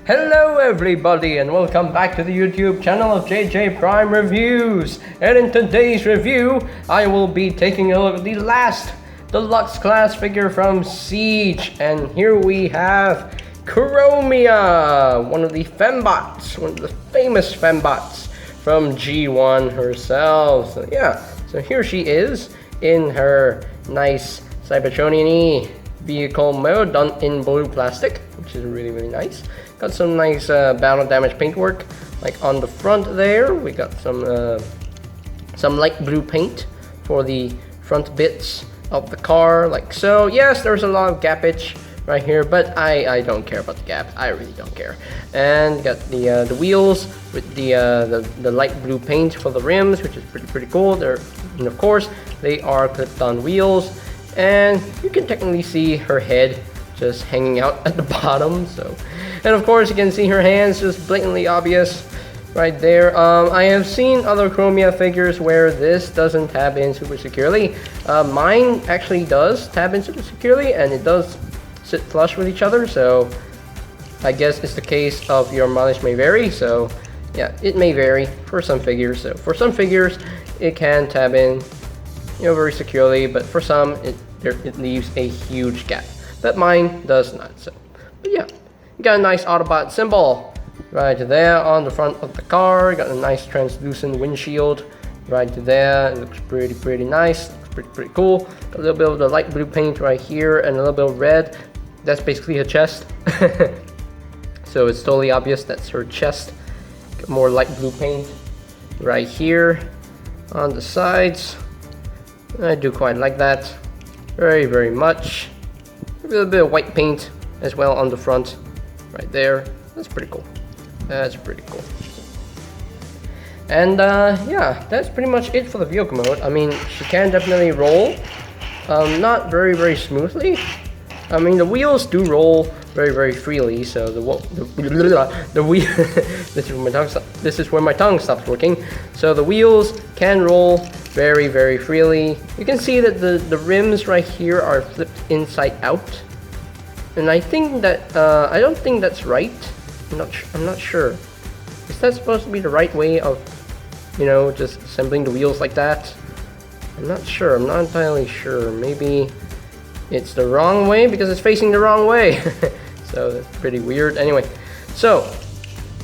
Hello everybody and welcome back to the YouTube channel of JJ Prime Reviews. And in today's review, I will be taking a look at the last deluxe class figure from Siege. And here we have Chromia, one of the Fembots, one of the famous Fembots from G1 herself. So here she is in her nice Cybertronian-y vehicle mode done in blue plastic, which is really nice. Got some nice battle damage paintwork, like on the front there. We got some light blue paint for the front bits of the car, like so. Yes, there's a lot of gappage right here, but I don't care about the gap. I really don't care. And got the wheels with the light blue paint for the rims, which is pretty cool. And of course they are clipped-on wheels, and you can technically see her head just hanging out at the bottom. So, and of course you can see her hands just blatantly obvious right there. I have seen other Chromia figures where this doesn't tab in super securely. Mine actually does tab in super securely, and it does sit flush with each other. So I guess it's the case of your mileage may vary. So yeah, it may vary for some figures. So for some figures it can tab in, very securely, but for some it leaves a huge gap. But mine does not. So, but yeah, you got a nice Autobot symbol right there on the front of the car. Got a nice translucent windshield right there. It looks pretty nice. Looks pretty cool. Got a little bit of the light blue paint right here and a little bit of red. That's basically her chest. So it's totally obvious that's her chest. Got more light blue paint right here on the sides. I do quite like that very much. A little bit of white paint as well on the front right there. That's pretty cool. That's pretty cool. And yeah, that's pretty much it for the vehicle mode. I mean, she can definitely roll, not very smoothly. I mean, the wheels do roll very freely. So the wheel this is where my tongue stops working. So the wheels can roll very freely. You can see that the rims right here are flipped inside out, and I think that I don't think that's right. I'm not sure. Is that supposed to be the right way of just assembling the wheels like that? I'm not sure. I'm not entirely sure. Maybe it's the wrong way because it's facing the wrong way. So that's pretty weird. Anyway, so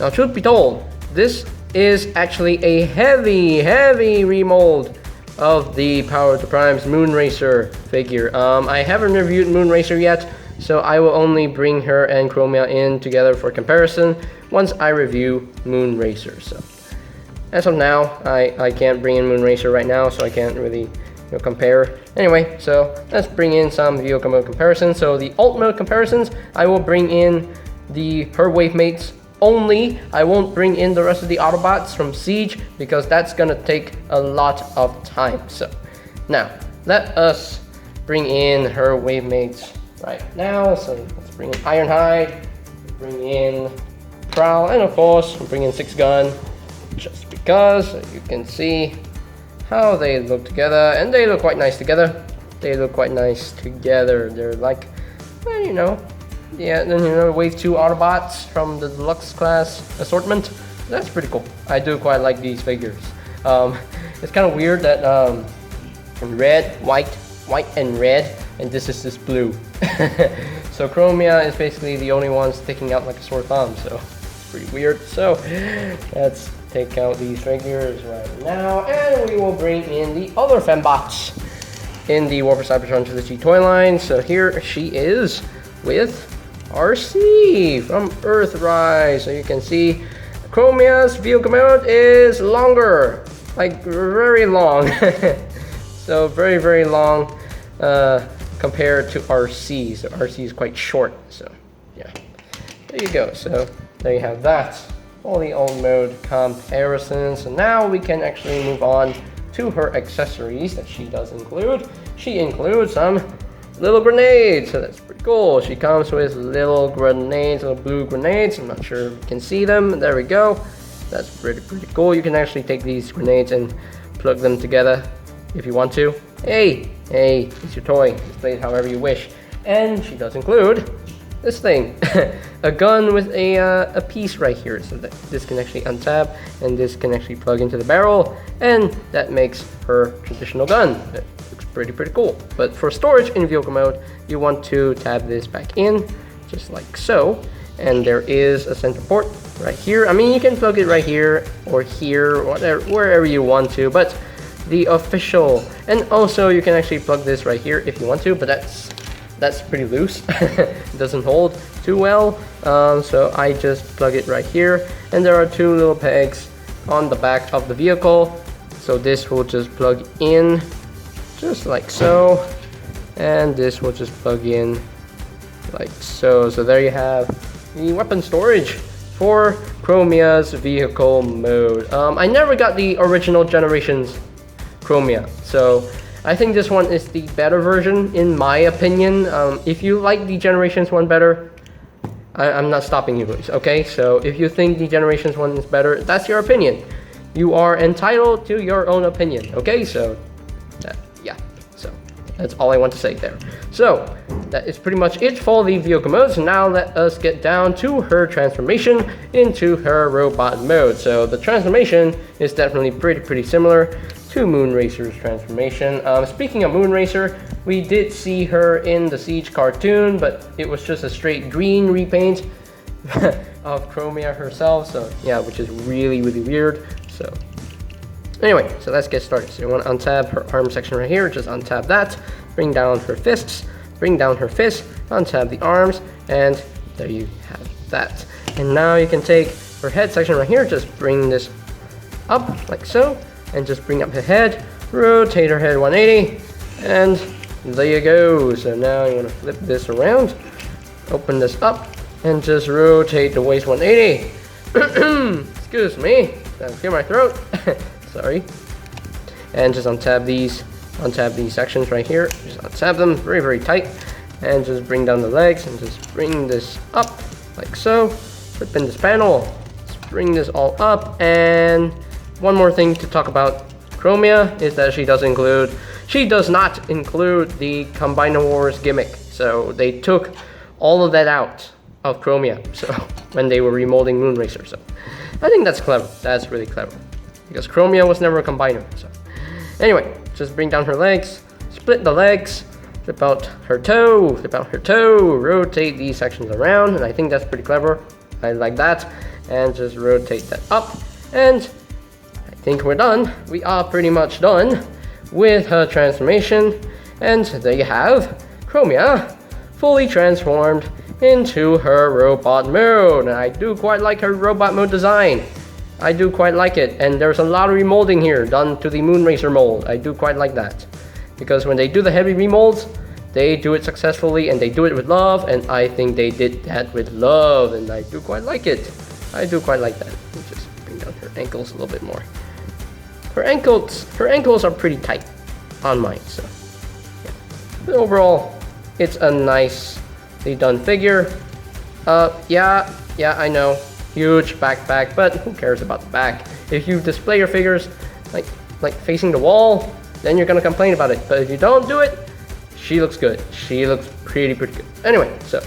now truth be told, this is actually a heavy remold of the POTP Prime's Moonracer figure. I haven't reviewed Moonracer yet, so I will only bring her and Chromia in together for comparison once I review Moonracer. So as of now, I can't bring in Moonracer right now, so I can't really compare. Anyway, so let's bring in some vehicle mode comparisons. So the alt mode comparisons, I will bring in her wave mates only. I won't bring in the rest of the Autobots from Siege because that's gonna take a lot of time. So now let us bring in her wave mates right now. So let's bring in Ironhide, bring in Prowl, and of course we'll bring in Six Gun, just because you can see how they look together, and they look quite nice together. They're like, Wave 2 Autobots from the Deluxe class assortment. That's pretty cool. I do quite like these figures. It's kind of weird that red, white and red, and this is just blue. So Chromia is basically the only one sticking out like a sore thumb, so it's pretty weird. So let's take out these figures right now, and we will bring in the other Fembots in the War for Cybertron Trilogy toy line. So here she is with RC from Earthrise. So you can see Chromia's vehicle mode is longer, like very long. So very long compared to RC. So RC is quite short. So yeah, there you go. So there you have that. All the alt mode comparisons. So now we can actually move on to her accessories that she does include. She includes some little grenades, so that's pretty cool. She comes with little grenades, little blue grenades. I'm not sure if you can see them. There we go. That's pretty cool. You can actually take these grenades and plug them together if you want to. Hey, it's your toy. Display it however you wish. And she does include this thing, a gun with a piece right here, so that this can actually untab, and this can actually plug into the barrel, and that makes her traditional gun. It looks pretty cool. But for storage in vehicle mode, you want to tab this back in, just like so, and there is a center port right here. I mean, you can plug it right here, or here, whatever, wherever you want to, but the official, and also you can actually plug this right here if you want to, but that's pretty loose. It doesn't hold too well, so I just plug it right here, and there are two little pegs on the back of the vehicle, so this will just plug in just like so, and this will just plug in like so. So there you have the weapon storage for Chromia's vehicle mode. I never got the original generation's Chromia, so I think this one is the better version in my opinion. If you like the Generations one better, I'm not stopping you guys, okay? So if you think the Generations one is better, that's your opinion. You are entitled to your own opinion, okay? So yeah, so that's all I want to say there. So that is pretty much it for the vehicle mode. So now let us get down to her transformation into her robot mode. So the transformation is definitely pretty similar to Moonracer's transformation. Speaking of Moonracer, we did see her in the Siege cartoon, but it was just a straight green repaint of Chromia herself, so yeah, which is really weird. So anyway, so let's get started. So you want to untab her arm section right here, just untab that, bring down her fists, bring down her fists, untab the arms, and there you have that. And now you can take her head section right here, just bring this up like so, and just bring up her head, rotate her head 180, and there you go. So now you want to flip this around, open this up, and just rotate the waist 180. Excuse me, clear my throat. Sorry. And just untab these sections right here. Just untab them very tight, and just bring down the legs and just bring this up like so. Flip in this panel, just bring this all up. And one more thing to talk about Chromia is that she does not include the Combiner Wars gimmick. So they took all of that out of Chromia, so when they were remolding Moonracer. So I think that's clever. That's really clever, because Chromia was never a combiner. So anyway, just bring down her legs, split the legs, flip out her toe, rotate these sections around, and I think that's pretty clever. I like that. And just rotate that up, and I think we're done. We are pretty much done with her transformation, and there you have Chromia fully transformed into her robot mode. And I do quite like her robot mode design. I do quite like it, and there's a lot of remolding here done to the Moonracer mold. I do quite like that, because when they do the heavy remolds, they do it successfully and they do it with love, and I think they did that with love, and I do quite like it. I do quite like that. Let me just bring down her ankles a little bit more. Her ankles are pretty tight on mine, so yeah. But overall, it's a nicely done figure. Yeah, I know, huge backpack, but who cares about the back? If you display your figures like facing the wall, then you're gonna complain about it. But if you don't do it, she looks good. She looks pretty good. Anyway, so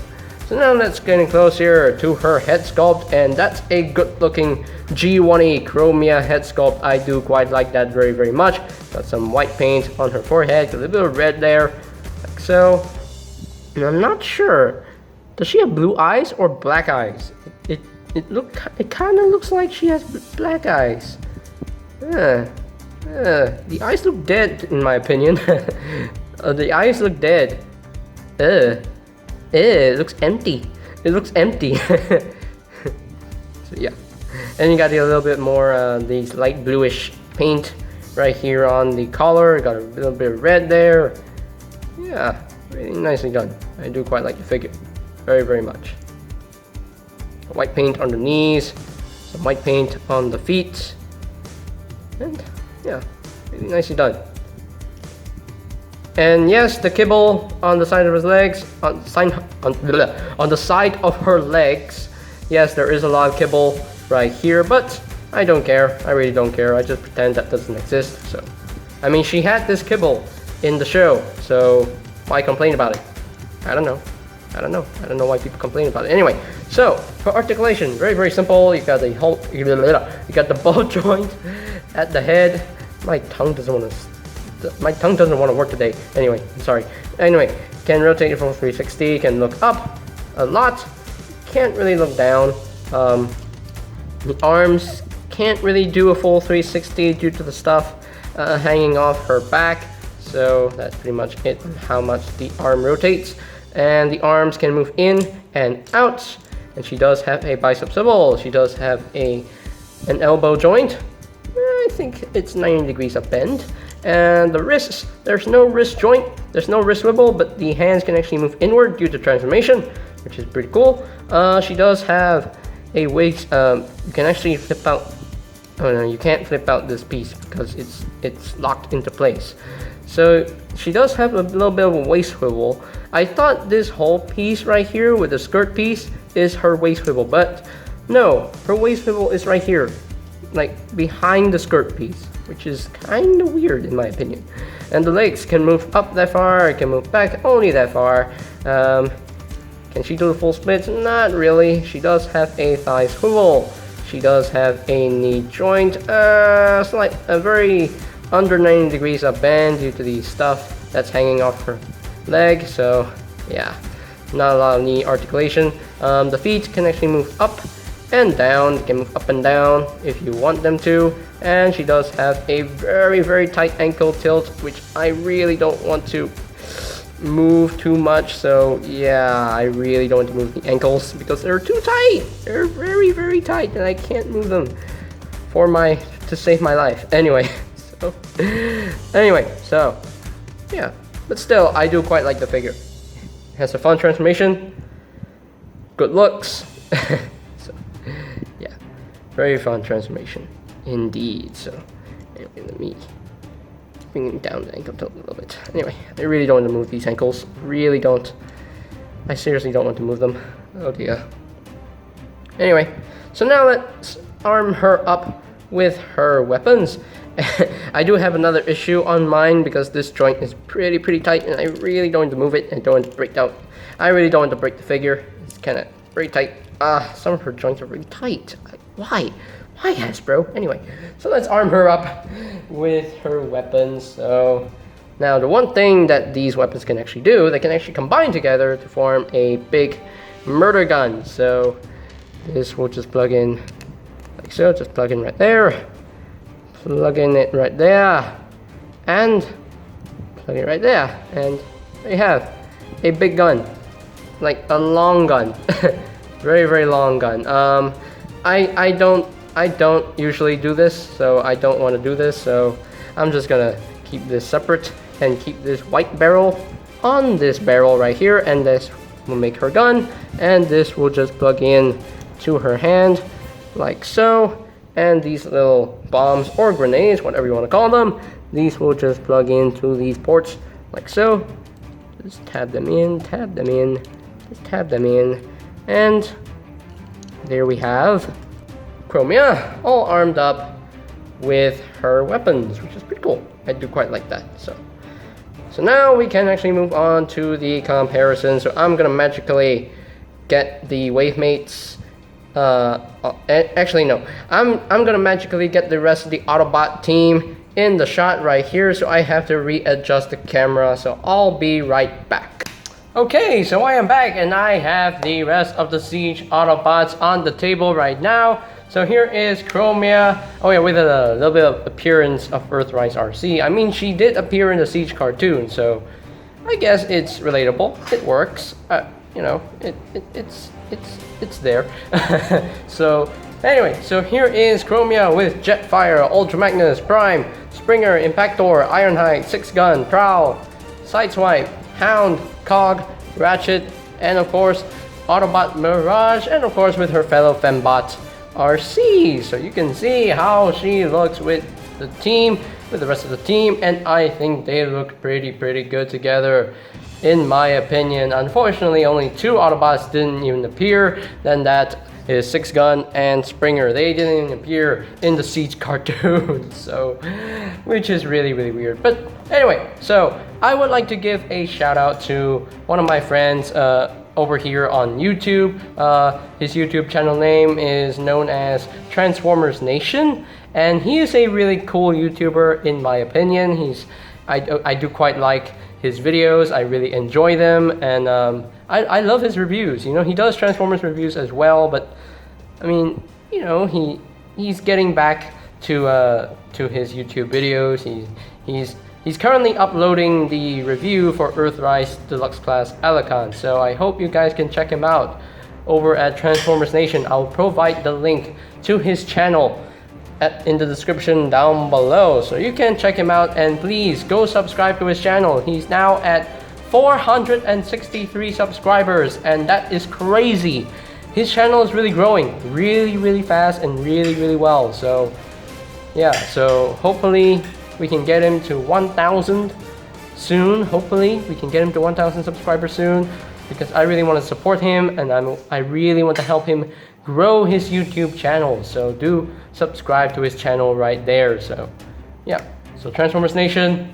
now let's get closer to her head sculpt, and that's a good looking G1E Chromia head sculpt. I do quite like that very much. Got some white paint on her forehead, a little bit of red there, like so. And I'm not sure, does she have blue eyes or black eyes? It kind of looks like she has black eyes. The eyes look dead in my opinion. The eyes look dead. It looks empty. It looks empty. So yeah. And you got a little bit more these light bluish paint right here on the collar. Got a little bit of red there. Yeah, really nicely done. I do quite like the figure. Very much. White paint on the knees. Some white paint on the feet. And yeah, really nicely done. And yes, the kibble on the side of his legs, on the side of her legs, yes, there is a lot of kibble right here, but I don't care. I really don't care. I just pretend that doesn't exist. So, I mean, she had this kibble in the show, so why complain about it? I don't know. I don't know why people complain about it. Anyway, so for articulation, very simple. You got the whole, you got the ball joint at the head. My tongue doesn't want to work today. Anyway, I'm sorry. Anyway, can rotate it for 360. Can look up a lot. Can't really look down. The arms can't really do a full 360 due to the stuff hanging off her back. So that's pretty much it on how much the arm rotates. And the arms can move in and out. And she does have a bicep swivel. She does have an elbow joint. I think it's 90 degrees of bend. And the wrists, there's no wrist joint, there's no wrist swivel, but the hands can actually move inward due to transformation, which is pretty cool. She does have a waist, you can actually flip out, oh no, you can't flip out this piece because it's locked into place. So she does have a little bit of a waist swivel. I thought this whole piece right here with the skirt piece is her waist swivel, but no, her waist swivel is right here, like behind the skirt piece, which is kind of weird in my opinion. And the legs can move up that far, it can move back only that far. Can she do the full splits? Not really. She does have a thigh swivel. She does have a knee joint, a very under 90 degrees of bend due to the stuff that's hanging off her leg. So yeah, not a lot of knee articulation. The feet can actually move up and down. They can move up and down if you want them to. And she does have a very tight ankle tilt, which I really don't want to move too much. So yeah, I really don't want to move the ankles because they're too tight. They're very tight and I can't move them to save my life. Anyway, so yeah, but still I do quite like the figure. It has a fun transformation, good looks. So yeah, very fun transformation indeed. So anyway, let me bring down the ankle tilt a little bit. Anyway, I really don't want to move these ankles. Really don't. I seriously don't want to move them. Oh dear. Anyway, so now let's arm her up with her weapons. I do have another issue on mine because this joint is pretty tight and I really don't want to move it and don't want to break out. I really don't want to break the figure. It's kind of very tight. Some of her joints are really tight. Why? Why, Hasbro? Anyway, so let's arm her up with her weapons. So now the one thing that these weapons can actually do, they can actually combine together to form a big murder gun. So this will just plug in like so, just plug in right there, plug in it right there, and plug it right there, and there you have a big gun, like a long gun. very long gun. I don't usually do this, so I don't want to do this, so I'm just gonna keep this separate and keep this white barrel on this barrel right here, and this will make her gun, and this will just plug in to her hand like so, and these little bombs or grenades, whatever you want to call them, these will just plug into these ports like so. Just tab them in, just tab them in, and there we have Chromia all armed up with her weapons, which is pretty cool. I do quite like that. So now we can actually move on to the comparison. So I'm gonna magically get the Wavemates. Actually no, I'm gonna magically get the rest of the Autobot team in the shot right here. So I have to readjust the camera. So I'll be right back. Okay, so I am back and I have the rest of the Siege Autobots on the table right now. So here is Chromia. Oh yeah, with a little bit of appearance of Earthrise RC. I mean, she did appear in the Siege cartoon, so I guess it's relatable. It works. You know, it's there. So anyway, so here is Chromia with Jetfire, Ultra Magnus, Prime, Springer, Impactor, Ironhide, 6-Gun, Prowl, Sideswipe, Hound, Cog, Ratchet, and of course Autobot Mirage, and of course with her fellow Fembots RC. So you can see how she looks with the team, with the rest of the team, and I think they look pretty good together in my opinion. Unfortunately, only 2 Autobots didn't even appear, then that is 6-Gun and Springer. They didn't even appear in the Siege cartoon, so which is really weird. But anyway, so I would like to give a shout out to one of my friends, over here on YouTube. His YouTube channel name is known as Transformers Nation, and he is a really cool YouTuber in my opinion. I do quite like his videos. I really enjoy them, and I love his reviews. You know, he does Transformers reviews as well, but I mean, you know, he's getting back to his YouTube videos. He's currently uploading the review for Earthrise Deluxe Class Alucard, so I hope you guys can check him out over at Transformers Nation. I'll provide the link to his channel in the description down below, so you can check him out, and please go subscribe to his channel. He's now at 463 subscribers, and that is crazy. His channel is really growing really fast and really well. So yeah, so hopefully we can get him to 1,000 soon. Hopefully we can get him to 1,000 subscribers soon, because I really want to support him, and I really want to help him grow his YouTube channel. So do subscribe to his channel right there. So yeah, so Transformers Nation,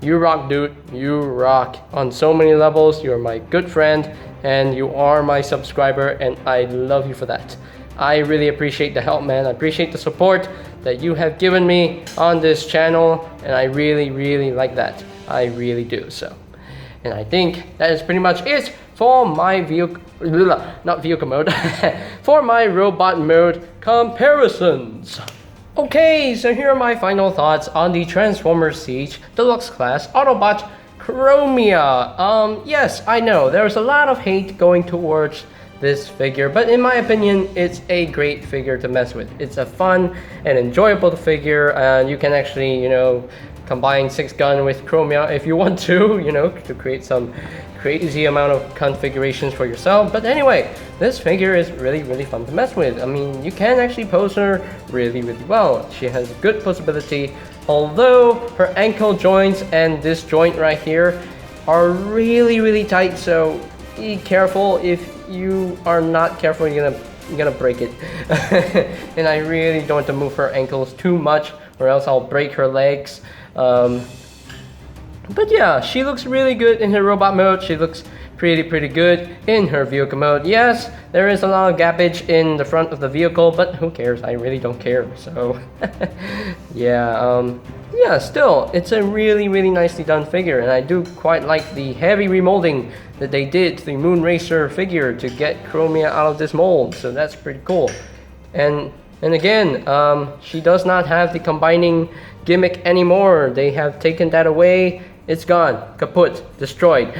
you rock, dude. You rock on so many levels. You're my good friend, and you are my subscriber, and I love you for that. I really appreciate the help, man. I appreciate the support that you have given me on this channel, and I really like that. I really do. So, and I think that is pretty much it for my vehicle, not vehicle mode, for my robot mode comparisons. Okay, so here are my final thoughts on the Transformers Siege Deluxe Class Autobot Chromia. Yes, I know there's a lot of hate going towards this figure, but in my opinion, it's a great figure to mess with. It's a fun and enjoyable figure, and you can actually, you know, combine 6-gun with Chromia if you want to, you know, to create some crazy amount of configurations for yourself. But anyway, this figure is really fun to mess with. I mean, you can actually pose her really well. She has good posability, although her ankle joints and this joint right here are really tight, so be careful. If you are not careful, you're gonna break it. And I really don't want to move her ankles too much, or else I'll break her legs. But yeah, she looks really good in her robot mode. She looks pretty good in her vehicle mode. Yes, there is a lot of gappage in the front of the vehicle, but who cares? I really don't care. So yeah, still, it's a really nicely done figure, and I do quite like the heavy remolding that they did to the Moonracer figure to get Chromia out of this mold. So that's pretty cool. And again, she does not have the combining gimmick anymore. They have taken that away. It's gone, kaput, destroyed.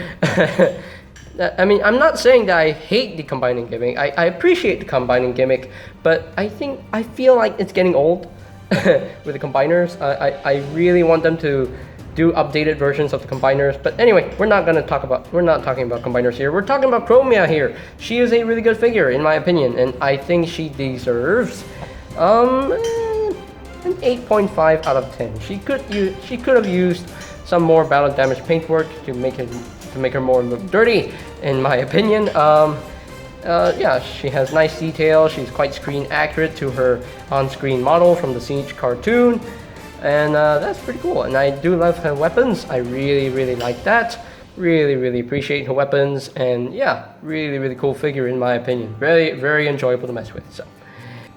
I mean, I'm not saying that I hate the combining gimmick. I appreciate the combining gimmick, but I feel like it's getting old with the combiners. I really want them to do updated versions of the combiners. But anyway, we're not talking about combiners here. We're talking about Chromia here. She is a really good figure in my opinion, and I think she deserves an 8.5 out of 10. She could have used some more battle damage paintwork to make her more look dirty, in my opinion. Yeah, she has nice detail. She's quite screen accurate to her on-screen model from the Siege cartoon, and that's pretty cool. And I do love her weapons. I really like that. Really appreciate her weapons, and yeah, really cool figure in my opinion. Very enjoyable to mess with. So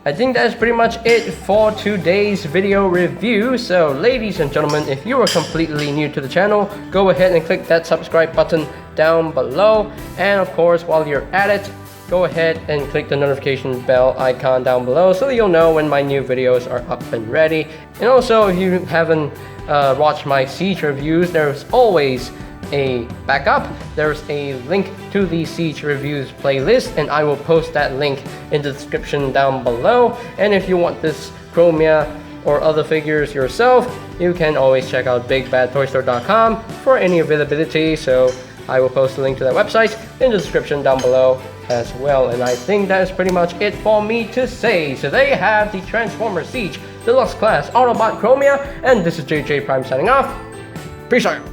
I think that's pretty much it for today's video review. So ladies and gentlemen, if you are completely new to the channel, go ahead and click that subscribe button down below, and of course, while you're at it, go ahead and click the notification bell icon down below so that you'll know when my new videos are up and ready. And also, if you haven't watched my Siege reviews, there's always a backup. There's a link to the Siege reviews playlist, and I will post that link in the description down below. And if you want this Chromia or other figures yourself, you can always check out bigbadtoystore.com for any availability. So I will post a link to that website in the description down below as well. And I think that is pretty much it for me to say. So there you have the Transformers Siege Deluxe Class Autobot Chromia, and this is JJ Prime signing off. Peace out.